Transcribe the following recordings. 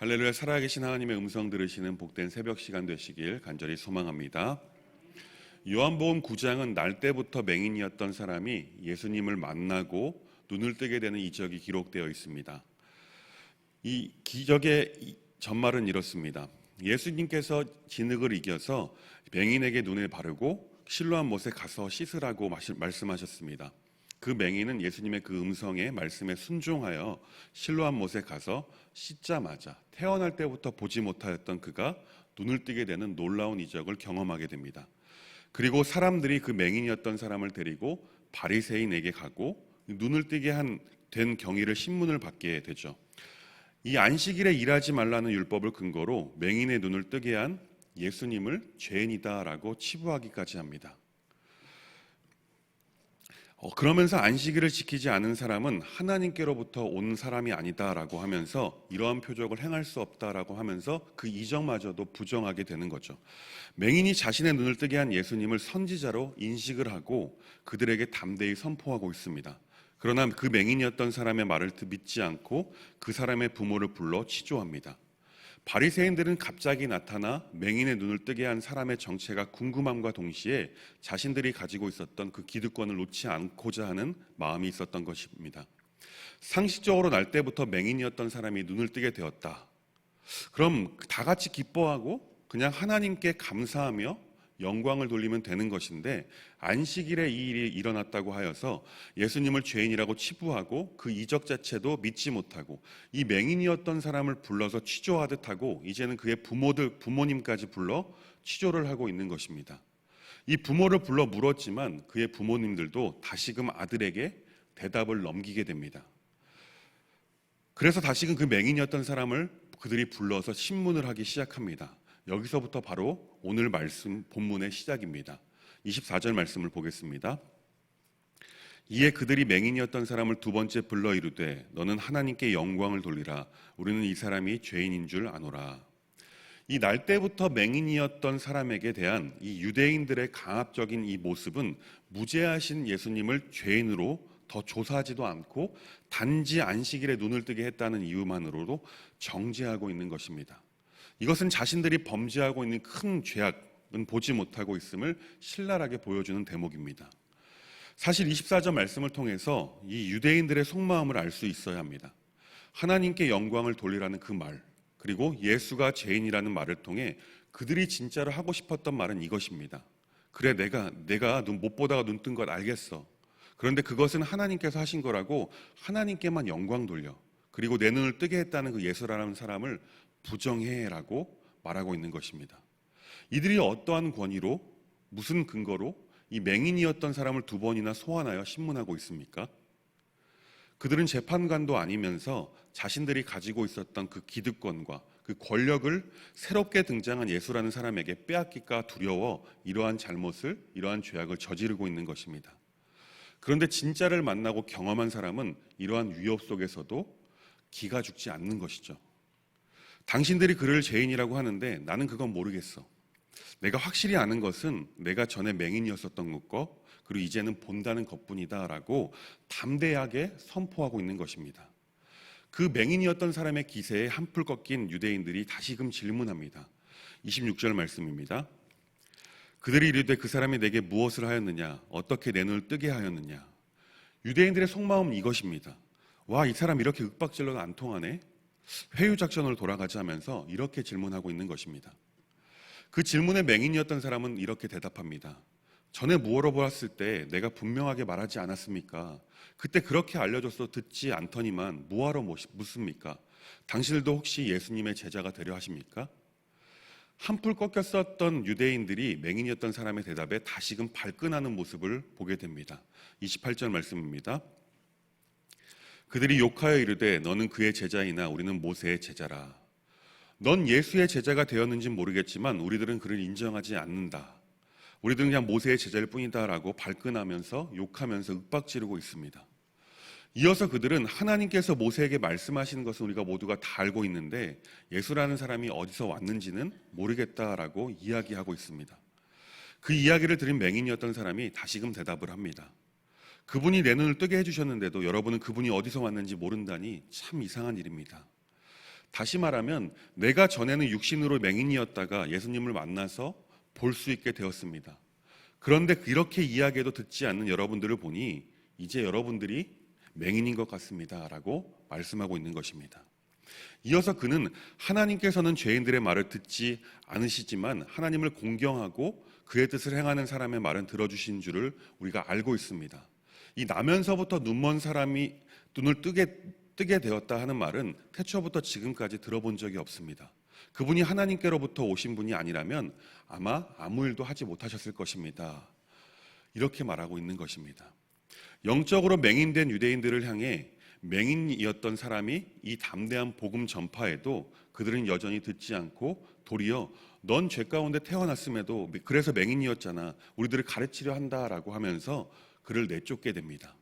할렐루야. 살아계신 하나님의 음성 들으시는 복된 새벽 시간 되시길 간절히 소망합니다. 요한복음 9장은 날 때부터 맹인이었던 사람이 예수님을 만나고 눈을 뜨게 되는 이적이 기록되어 있습니다. 이 기적의 전말은 이렇습니다. 예수님께서 진흙을 이겨서 맹인에게 눈을 바르고 실로암 못에 가서 씻으라고 말씀하셨습니다. 그 맹인은 예수님의 그 음성에 말씀에 순종하여 실로암 못에 가서 씻자마자 태어날 때부터 보지 못하였던 그가 눈을 뜨게 되는 놀라운 이적을 경험하게 됩니다. 그리고 사람들이 그 맹인이었던 사람을 데리고 바리새인에게 가고 눈을 뜨게 된 경위를 신문을 받게 되죠. 이 안식일에 일하지 말라는 율법을 근거로 맹인의 눈을 뜨게 한 예수님을 죄인이다라고 치부하기까지 합니다. 그러면서 안식일을 지키지 않은 사람은 하나님께로부터 온 사람이 아니다라고 하면서 이러한 표적을 행할 수 없다라고 하면서 그 이적마저도 부정하게 되는 거죠. 맹인이 자신의 눈을 뜨게 한 예수님을 선지자로 인식을 하고 그들에게 담대히 선포하고 있습니다. 그러나 그 맹인이었던 사람의 말을 믿지 않고 그 사람의 부모를 불러 치조합니다. 바리새인들은 갑자기 나타나 맹인의 눈을 뜨게 한 사람의 정체가 궁금함과 동시에 자신들이 가지고 있었던 그 기득권을 놓지 않고자 하는 마음이 있었던 것입니다. 상식적으로 날 때부터 맹인이었던 사람이 눈을 뜨게 되었다. 그럼 다 같이 기뻐하고 그냥 하나님께 감사하며 영광을 돌리면 되는 것인데 안식일에 이 일이 일어났다고 하여서 예수님을 죄인이라고 치부하고 그 이적 자체도 믿지 못하고 이 맹인이었던 사람을 불러서 취조하듯 하고 이제는 그의 부모님까지 불러 취조를 하고 있는 것입니다. 이 부모를 불러 물었지만 그의 부모님들도 다시금 아들에게 대답을 넘기게 됩니다. 그래서 다시금 그 맹인이었던 사람을 그들이 불러서 신문을 하기 시작합니다. 여기서부터 바로 오늘 말씀 본문의 시작입니다. 24절 말씀을 보겠습니다. 이에 그들이 맹인이었던 사람을 두 번째 불러 이르되 너는 하나님께 영광을 돌리라. 우리는 이 사람이 죄인인 줄 아노라. 이 날 때부터 맹인이었던 사람에게 대한 이 유대인들의 강압적인 이 모습은 무죄하신 예수님을 죄인으로 더 조사하지도 않고 단지 안식일에 눈을 뜨게 했다는 이유만으로도 정죄하고 있는 것입니다. 이것은 자신들이 범죄하고 있는 큰 죄악은 보지 못하고 있음을 신랄하게 보여주는 대목입니다. 사실 24절 말씀을 통해서 이 유대인들의 속마음을 알 수 있어야 합니다. 하나님께 영광을 돌리라는 그 말, 그리고 예수가 죄인이라는 말을 통해 그들이 진짜로 하고 싶었던 말은 이것입니다. 그래, 내가 못 보다가 눈 뜬 걸 알겠어. 그런데 그것은 하나님께서 하신 거라고 하나님께만 영광 돌려. 그리고 내 눈을 뜨게 했다는 그 예수라는 사람을 부정해라고 말하고 있는 것입니다. 이들이 어떠한 권위로 무슨 근거로 이 맹인이었던 사람을 두 번이나 소환하여 신문하고 있습니까? 그들은 재판관도 아니면서 자신들이 가지고 있었던 그 기득권과 그 권력을 새롭게 등장한 예수라는 사람에게 빼앗길까 두려워 이러한 잘못을, 이러한 죄악을 저지르고 있는 것입니다. 그런데 진짜를 만나고 경험한 사람은 이러한 위협 속에서도 기가 죽지 않는 것이죠. 당신들이 그를 죄인이라고 하는데 나는 그건 모르겠어. 내가 확실히 아는 것은 내가 전에 맹인이었었던 것과 그리고 이제는 본다는 것뿐이다 라고 담대하게 선포하고 있는 것입니다. 그 맹인이었던 사람의 기세에 한풀 꺾인 유대인들이 다시금 질문합니다. 26절 말씀입니다. 그들이 이르되 그 사람이 내게 무엇을 하였느냐? 어떻게 내 눈을 뜨게 하였느냐? 유대인들의 속마음은 이것입니다. 와, 이 사람 이렇게 윽박질러도 안 통하네? 회유작전으로 돌아가자면서 이렇게 질문하고 있는 것입니다. 그 질문에 맹인이었던 사람은 이렇게 대답합니다. 전에 물어보았을 때 내가 분명하게 말하지 않았습니까? 그때 그렇게 알려줘서 듣지 않더니만 뭐하러 묻습니까? 당신들도 혹시 예수님의 제자가 되려 하십니까? 한풀 꺾였었던 유대인들이 맹인이었던 사람의 대답에 다시금 발끈하는 모습을 보게 됩니다. 28절 말씀입니다. 그들이 욕하여 이르되 너는 그의 제자이나 우리는 모세의 제자라. 넌 예수의 제자가 되었는지는 모르겠지만 우리들은 그를 인정하지 않는다. 우리들은 그냥 모세의 제자일 뿐이다 라고 발끈하면서 욕하면서 윽박지르고 있습니다. 이어서 그들은 하나님께서 모세에게 말씀하시는 것은 우리가 모두가 다 알고 있는데 예수라는 사람이 어디서 왔는지는 모르겠다라고 이야기하고 있습니다. 그 이야기를 들은 맹인이었던 사람이 다시금 대답을 합니다. 그분이 내 눈을 뜨게 해주셨는데도 여러분은 그분이 어디서 왔는지 모른다니 참 이상한 일입니다. 다시 말하면 내가 전에는 육신으로 맹인이었다가 예수님을 만나서 볼 수 있게 되었습니다. 그런데 이렇게 이야기해도 듣지 않는 여러분들을 보니 이제 여러분들이 맹인인 것 같습니다 라고 말씀하고 있는 것입니다. 이어서 그는 하나님께서는 죄인들의 말을 듣지 않으시지만 하나님을 공경하고 그의 뜻을 행하는 사람의 말은 들어주신 줄을 우리가 알고 있습니다. 이 나면서부터 눈먼 사람이 눈을 뜨게 되었다 하는 말은 태초부터 지금까지 들어본 적이 없습니다. 그분이 하나님께로부터 오신 분이 아니라면 아마 아무 일도 하지 못하셨을 것입니다. 이렇게 말하고 있는 것입니다. 영적으로 맹인된 유대인들을 향해 맹인이었던 사람이 이 담대한 복음 전파에도 그들은 여전히 듣지 않고 도리어 넌 죄 가운데 태어났음에도 그래서 맹인이었잖아. 우리들을 가르치려 한다라고 하면서 그를 내쫓게 됩니다.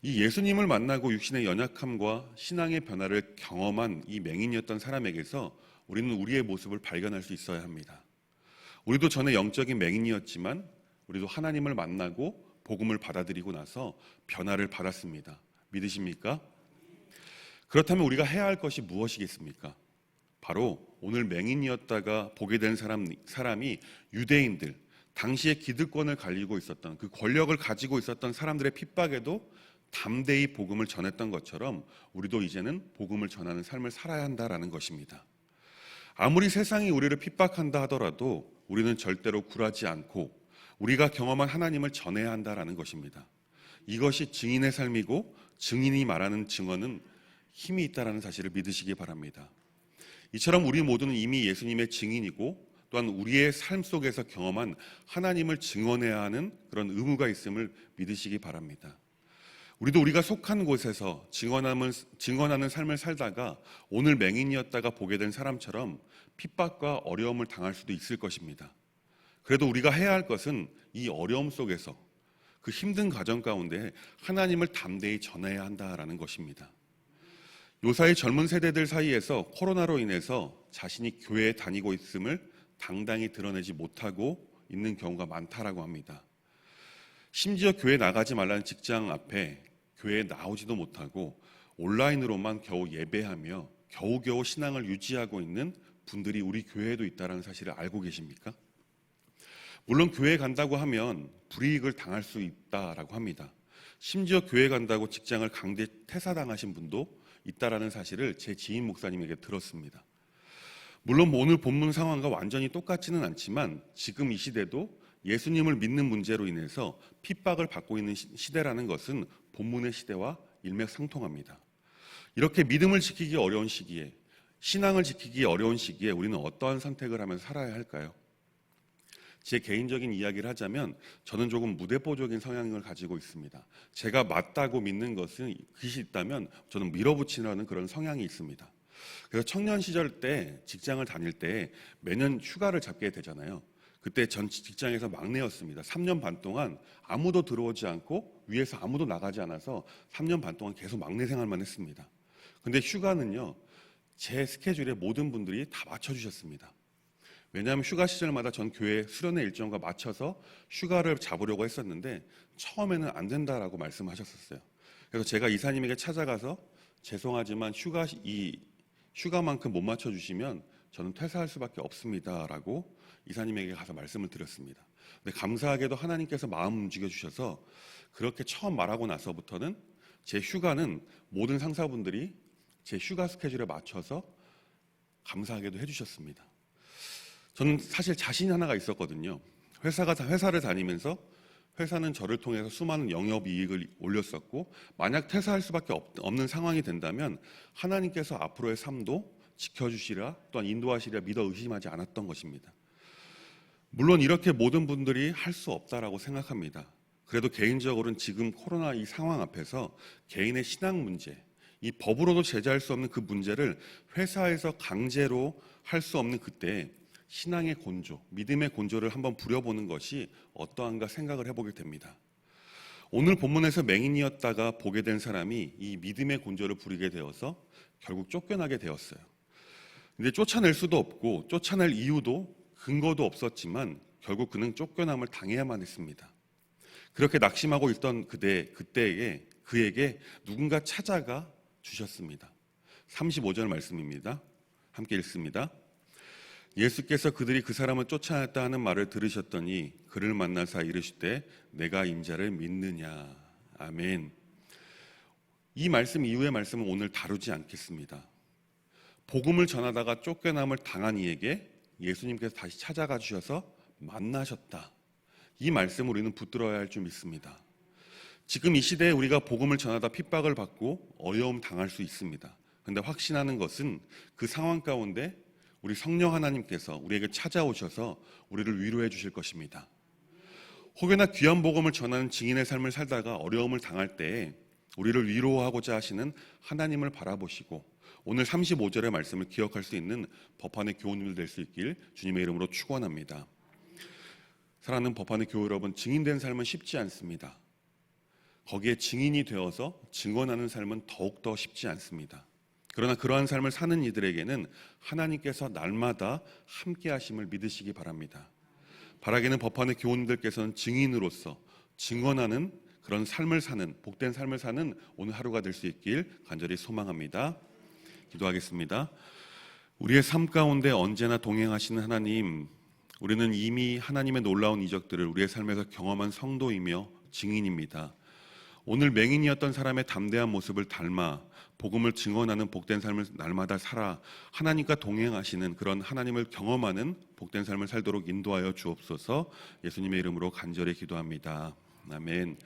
이 예수님을 만나고 육신의 연약함과 신앙의 변화를 경험한 이 맹인이었던 사람에게서 우리는 우리의 모습을 발견할 수 있어야 합니다. 우리도 전에 영적인 맹인이었지만 우리도 하나님을 만나고 복음을 받아들이고 나서 변화를 받았습니다. 믿으십니까? 그렇다면 우리가 해야 할 것이 무엇이겠습니까? 바로 오늘 맹인이었다가 보게 된 사람이 유대인들, 당시에 기득권을 가지고 있었던 그 권력을 가지고 있었던 사람들의 핍박에도 담대히 복음을 전했던 것처럼 우리도 이제는 복음을 전하는 삶을 살아야 한다라는 것입니다. 아무리 세상이 우리를 핍박한다 하더라도 우리는 절대로 굴하지 않고 우리가 경험한 하나님을 전해야 한다라는 것입니다. 이것이 증인의 삶이고 증인이 말하는 증언은 힘이 있다라는 사실을 믿으시기 바랍니다. 이처럼 우리 모두는 이미 예수님의 증인이고 또한 우리의 삶 속에서 경험한 하나님을 증언해야 하는 그런 의무가 있음을 믿으시기 바랍니다. 우리도 우리가 속한 곳에서 증언하는 삶을 살다가 오늘 맹인이었다가 보게 된 사람처럼 핍박과 어려움을 당할 수도 있을 것입니다. 그래도 우리가 해야 할 것은 이 어려움 속에서 그 힘든 과정 가운데 하나님을 담대히 전해야 한다라는 것입니다. 요사이 젊은 세대들 사이에서 코로나로 인해서 자신이 교회에 다니고 있음을 당당히 드러내지 못하고 있는 경우가 많다라고 합니다. 심지어 교회 나가지 말라는 직장 앞에 교회에 나오지도 못하고 온라인으로만 겨우 예배하며 겨우겨우 신앙을 유지하고 있는 분들이 우리 교회에도 있다는 사실을 알고 계십니까? 물론 교회 간다고 하면 불이익을 당할 수 있다라고 합니다. 심지어 교회 간다고 직장을 강제 퇴사당하신 분도 있다라는 사실을 제 지인 목사님에게 들었습니다. 물론 오늘 본문 상황과 완전히 똑같지는 않지만 지금 이 시대도 예수님을 믿는 문제로 인해서 핍박을 받고 있는 시대라는 것은 본문의 시대와 일맥상통합니다. 이렇게 믿음을 지키기 어려운 시기에, 신앙을 지키기 어려운 시기에 우리는 어떠한 선택을 하면서 살아야 할까요? 제 개인적인 이야기를 하자면 저는 조금 무대뽀적인 성향을 가지고 있습니다. 제가 맞다고 믿는 것은 그것이 있다면 저는 밀어붙이려는 그런 성향이 있습니다. 그래서 청년 시절 때 직장을 다닐 때 매년 휴가를 잡게 되잖아요. 그때 전 직장에서 막내였습니다. 3년 반 동안 아무도 들어오지 않고 위에서 아무도 나가지 않아서 3년 반 동안 계속 막내 생활만 했습니다. 근데 휴가는요, 제 스케줄에 모든 분들이 다 맞춰주셨습니다. 왜냐하면 휴가 시절마다 전 교회 수련회 일정과 맞춰서 휴가를 잡으려고 했었는데 처음에는 안 된다라고 말씀하셨었어요. 그래서 제가 이사님에게 찾아가서 죄송하지만 휴가만큼 못 맞춰주시면 저는 퇴사할 수밖에 없습니다라고 이사님에게 가서 말씀을 드렸습니다. 근데 감사하게도 하나님께서 마음 움직여 주셔서 그렇게 처음 말하고 나서부터는 제 휴가는 모든 상사분들이 제 휴가 스케줄에 맞춰서 감사하게도 해주셨습니다. 저는 사실 자신 하나가 있었거든요. 회사를 다니면서 회사는 저를 통해서 수많은 영업이익을 올렸었고 만약 퇴사할 수밖에 없는 상황이 된다면 하나님께서 앞으로의 삶도 지켜주시리라 또한 인도하시리라 믿어 의심하지 않았던 것입니다. 물론 이렇게 모든 분들이 할 수 없다라고 생각합니다. 그래도 개인적으로는 지금 코로나 이 상황 앞에서 개인의 신앙 문제, 이 법으로도 제재할 수 없는 그 문제를 회사에서 강제로 할 수 없는 그때 신앙의 곤조, 믿음의 곤조를 한번 부려보는 것이 어떠한가 생각을 해보게 됩니다. 오늘 본문에서 맹인이었다가 보게 된 사람이 이 믿음의 곤조를 부리게 되어서 결국 쫓겨나게 되었어요. 근데 쫓아낼 수도 없고 쫓아낼 이유도 근거도 없었지만 결국 그는 쫓겨남을 당해야만 했습니다. 그렇게 낙심하고 있던 그에게 누군가 찾아가 주셨습니다. 35절 말씀입니다. 함께 읽습니다. 예수께서 그들이 그 사람을 쫓아냈다 하는 말을 들으셨더니 그를 만나사 이르시되 내가 인자를 믿느냐. 아멘. 이 말씀 이후의 말씀은 오늘 다루지 않겠습니다. 복음을 전하다가 쫓겨남을 당한 이에게 예수님께서 다시 찾아가 주셔서 만나셨다. 이 말씀을 우리는 붙들어야 할 줄 믿습니다. 지금 이 시대에 우리가 복음을 전하다 핍박을 받고 어려움 당할 수 있습니다. 그런데 확신하는 것은 그 상황 가운데 우리 성령 하나님께서 우리에게 찾아오셔서 우리를 위로해 주실 것입니다. 혹여나 귀한 복음을 전하는 증인의 삶을 살다가 어려움을 당할 때에 우리를 위로하고자 하시는 하나님을 바라보시고 오늘 35절의 말씀을 기억할 수 있는 법안의 교우님들 될 수 있길 주님의 이름으로 축원합니다. 사랑하는 법안의 교우 여러분, 증인된 삶은 쉽지 않습니다. 거기에 증인이 되어서 증언하는 삶은 더욱더 쉽지 않습니다. 그러나 그러한 삶을 사는 이들에게는 하나님께서 날마다 함께 하심을 믿으시기 바랍니다. 바라기는 법안의 교우님들께서는 증인으로서 증언하는 그런 삶을 사는, 복된 삶을 사는 오늘 하루가 될 수 있길 간절히 소망합니다. 기도하겠습니다. 우리의 삶 가운데 언제나 동행하시는 하나님, 우리는 이미 하나님의 놀라운 이적들을 우리의 삶에서 경험한 성도이며 증인입니다. 오늘 맹인이었던 사람의 담대한 모습을 닮아 복음을 증언하는 복된 삶을 날마다 살아 하나님과 동행하시는 그런 하나님을 경험하는 복된 삶을 살도록 인도하여 주옵소서. 예수님의 이름으로 간절히 기도합니다. 아멘.